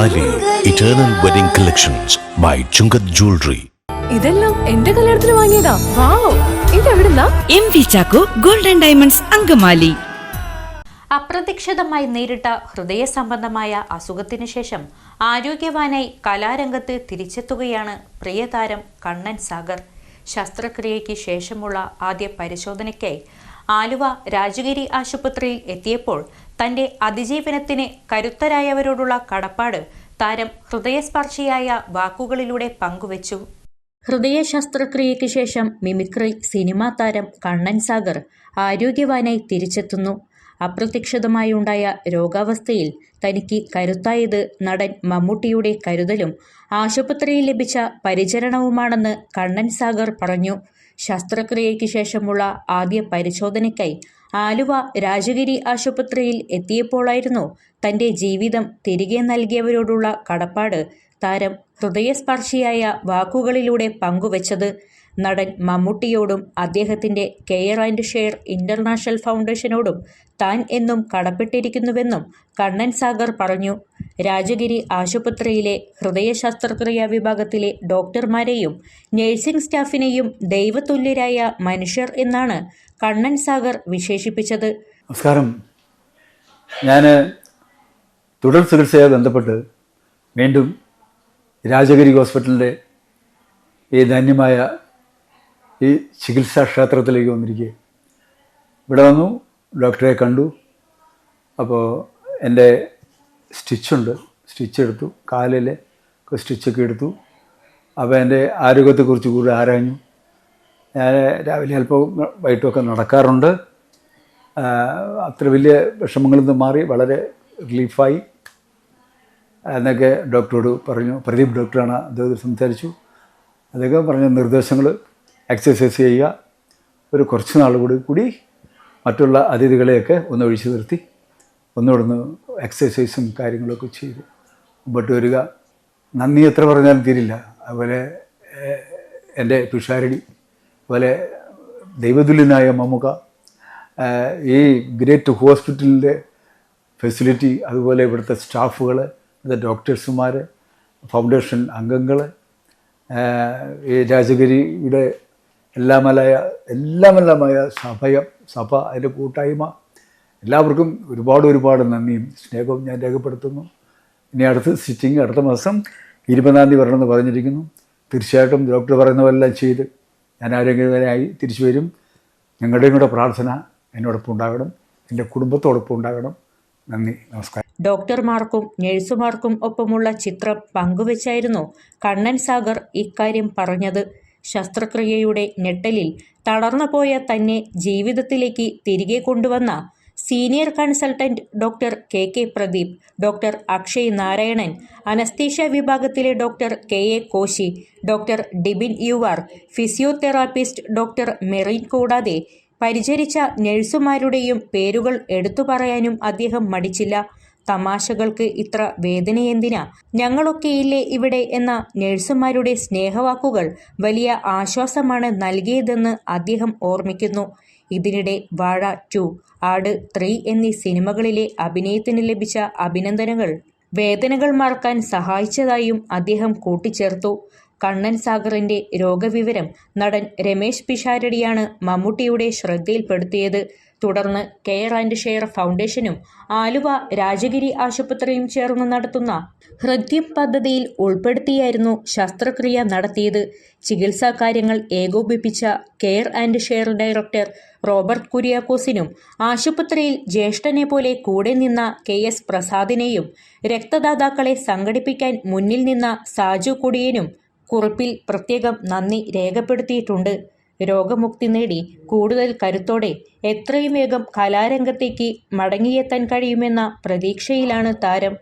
Sumangali eternal wedding collections by Chungath jewellery. ഇതെല്ലാം എന്റെ കല്യാണത്തിന് വാങ്ങിയതാ. വാവ്, ഇതെവിടുന്നാ? MV Chacko golden diamonds Angamaly. അപ്രതീക്ഷിതമായി നേരിട്ട ഹൃദയ സംബന്ധമായ അസുഖത്തിനു ശേഷം ആരോഗ്യവാനായി കലാരംഗത്ത് തിരിച്ചെത്തുകയാണ് പ്രിയതാരം കണ്ണൻ സാഗർ. ശസ്ത്രക്രിയയ്ക്ക് ശേഷമുള്ള ആദ്യ പരിശോധനയ്ക്കായി ആലുവ രാജഗിരി ആശുപത്രിയിൽ എത്തിയപ്പോൾ തന്റെ അതിജീവനത്തിന് കരുത്തരായവരോടുള്ള കടപ്പാട് താരം ഹൃദയസ്പർശിയായ വാക്കുകളിലൂടെ പങ്കുവച്ചു. ഹൃദയ ശസ്ത്രക്രിയയ്ക്ക് ശേഷം മിമിക്രി സിനിമാ താരം കണ്ണൻ സാഗർ ആരോഗ്യവാനായി തിരിച്ചെത്തുന്നു. അപ്രതീക്ഷിതമായുണ്ടായ രോഗാവസ്ഥയിൽ തനിക്ക് കരുത്തായത് നടൻ മമ്മൂട്ടിയുടെ കരുതലും ആശുപത്രിയിൽ ലഭിച്ച പരിചരണവുമാണെന്ന് കണ്ണൻ സാഗർ പറഞ്ഞു. ശസ്ത്രക്രിയയ്ക്ക് ശേഷമുള്ള ആദ്യ പരിശോധനയ്ക്കായി ആലുവ രാജഗിരി ആശുപത്രിയിൽ എത്തിയപ്പോഴായിരുന്നു തന്റെ ജീവിതം തിരികെ നൽകിയവരോടുള്ള കടപ്പാട് താരം ഹൃദയസ്പർശിയായ വാക്കുകളിലൂടെ പങ്കുവച്ചത്. നടൻ മമ്മൂട്ടിയോടും അദ്ദേഹത്തിന്റെ കെയർ ആൻഡ് ഷെയർ ഇന്റർനാഷണൽ ഫൗണ്ടേഷനോടും താൻ എന്നും കടപ്പെട്ടിരിക്കുന്നുവെന്നും കണ്ണൻ സാഗർ പറഞ്ഞു. രാജഗിരി ആശുപത്രിയിലെ ഹൃദയ ശസ്ത്രക്രിയാ വിഭാഗത്തിലെ ഡോക്ടർമാരെയും നഴ്സിംഗ് സ്റ്റാഫിനെയും ദൈവതുല്യരായ മനുഷ്യർ എന്നാണ് കണ്ണൻ സാഗർ വിശേഷിപ്പിച്ചത്. നമസ്കാരം. ഞാൻ തുടർ ചികിത്സയുമായി ബന്ധപ്പെട്ട് വീണ്ടും രാജഗിരി ഹോസ്പിറ്റലിൻ്റെ ഈ ധന്യമായ ഈ ചികിത്സാ ക്ഷേത്രത്തിലേക്ക് വന്നിരിക്കുക. ഇവിടെ വന്നു, ഡോക്ടറെ കണ്ടു. അപ്പോൾ എൻ്റെ സ്റ്റിച്ചുണ്ട്, സ്റ്റിച്ചെടുത്തു, കാലിലെ സ്റ്റിച്ചൊക്കെ എടുത്തു. അപ്പോൾ എൻ്റെ ആരോഗ്യത്തെക്കുറിച്ച് കൂടുതൽ ആരാഞ്ഞു. ഞാൻ രാവിലെ അല്പം വൈകിട്ടൊക്കെ നടക്കാറുണ്ട്. അത്ര വലിയ വിഷമങ്ങളിൽ നിന്ന് മാറി വളരെ റിലീഫായി എന്നൊക്കെ ഡോക്ടറോട് പറഞ്ഞു. പ്രദീപ് ഡോക്ടറാണ്, അദ്ദേഹം സംസാരിച്ചു. അദ്ദേഹം പറഞ്ഞ നിർദ്ദേശങ്ങൾ എക്സസൈസ് ചെയ്യുക, ഒരു കുറച്ച് നാൾ കൂടി മറ്റുള്ള അതിഥികളെയൊക്കെ ഒന്ന് ഒഴിച്ചു നിർത്തി ഒന്നുകൂടെ എക്സസൈസും കാര്യങ്ങളൊക്കെ ചെയ്ത് മുമ്പോട്ട് വരിക. നന്ദി എത്ര പറഞ്ഞാലും തീരില്ല. അതുപോലെ എൻ്റെ തുഷാരടി, അതുപോലെ ദൈവതുല്യനായ മമ്മുക്ക, ഈ ഗ്രേറ്റ് ഹോസ്പിറ്റലിൻ്റെ ഫെസിലിറ്റി, അതുപോലെ ഇവിടുത്തെ സ്റ്റാഫുകൾ, ഡോക്ടേഴ്സുമാർ, ഫൗണ്ടേഷൻ അംഗങ്ങൾ, ഈ രാജഗിരിയുടെ എല്ലാമെല്ലാമായ സഭ, അതിൻ്റെ കൂട്ടായ്മ, എല്ലാവർക്കും ഒരുപാട് നന്ദിയും സ്നേഹവും ഞാൻ രേഖപ്പെടുത്തുന്നു. ഇനി അടുത്ത സിറ്റിംഗ് അടുത്ത മാസം 20-ാം തീയതി വരണമെന്ന് പറഞ്ഞിരിക്കുന്നു. തീർച്ചയായിട്ടും ഡോക്ടർ പറയുന്നതെല്ലാം ചെയ്ത് ഞാൻ ആരോഗ്യകരമായി തിരിച്ചു വരും. ഞങ്ങളുടെയും കൂടെ പ്രാർത്ഥന എന്നോടൊപ്പം ഉണ്ടാകണം, എൻ്റെ കുടുംബത്തോടൊപ്പം ഉണ്ടാകണം. നന്ദി, നമസ്കാരം. ഡോക്ടർമാർക്കും നഴ്സുമാർക്കും ഒപ്പമുള്ള ചിത്രം പങ്കുവച്ചായിരുന്നു കണ്ണൻ സാഗർ ഇക്കാര്യം പറഞ്ഞത്. ശസ്ത്രക്രിയയുടെ ഞെട്ടലിൽ തളർന്നുപോയ തന്നെ ജീവിതത്തിലേക്ക് തിരികെ കൊണ്ടുവന്ന senior consultant doctor KK Pradeep, doctor Akshay Narayanan, anaesthesia വിഭാഗത്തിലെ doctor KA Koshy, doctor Dibin Yuvar, physiotherapist doctor Merin കൂടാതെ പരിചരിച്ച നഴ്സുമാരുടെയും പേരുകൾ എടുത്തു പറയാനും അദ്ദേഹം മടിച്ചില്ല. തമാശകൾക്ക് ഇത്ര വേദനയെന്തിനാ, ഞങ്ങളൊക്കെയില്ലേ ഇവിടെ എന്ന നഴ്സുമാരുടെ സ്നേഹവാക്കുകൾ വലിയ ആശ്വാസമാണ് നൽകിയതെന്ന് അദ്ദേഹം ഓർമ്മിക്കുന്നു. ഇതിനിടെ വാഴ 2, ആട് 3 എന്നീ സിനിമകളിലെ അഭിനയത്തിന് ലഭിച്ച അഭിനന്ദനങ്ങൾ വേദനകൾ മറക്കാൻ സഹായിച്ചതായും അദ്ദേഹം കൂട്ടിച്ചേർത്തു. കണ്ണൻ സാഗറിന്റെ രോഗവിവരം നടൻ രമേശ് പിഷാരടിയാണ് മമ്മൂട്ടിയുടെ ശ്രദ്ധയിൽപ്പെടുത്തിയത്. തുടർന്ന് കെയർ ആൻഡ് ഷെയർ ഫൗണ്ടേഷനും ആലുവ രാജഗിരി ആശുപത്രിയും ചേർന്ന് നടത്തുന്ന ഹൃദ്യം പദ്ധതിയിൽ ഉൾപ്പെടുത്തിയായിരുന്നു ശസ്ത്രക്രിയ നടത്തിയത്. ചികിത്സാ കാര്യങ്ങൾ ഏകോപിപ്പിച്ച care and share director Robert കുര്യാക്കോസിനും ആശുപത്രിയിൽ ജ്യേഷ്ഠനെ പോലെ കൂടെ നിന്ന KS പ്രസാദിനെയും രക്തദാതാക്കളെ സംഘടിപ്പിക്കാൻ മുന്നിൽ നിന്ന സാജു കുടിയനും കുറിപ്പിൽ പ്രത്യേകം നന്ദി രേഖപ്പെടുത്തിയിട്ടുണ്ട്. രോഗമുക്തി നേടി കൂടുതൽ കരുത്തോടെ എത്രയും വേഗം കലാരംഗത്തേക്ക് മടങ്ങിയെത്താൻ കഴിയുമെന്ന പ്രതീക്ഷയിലാണ് താരം.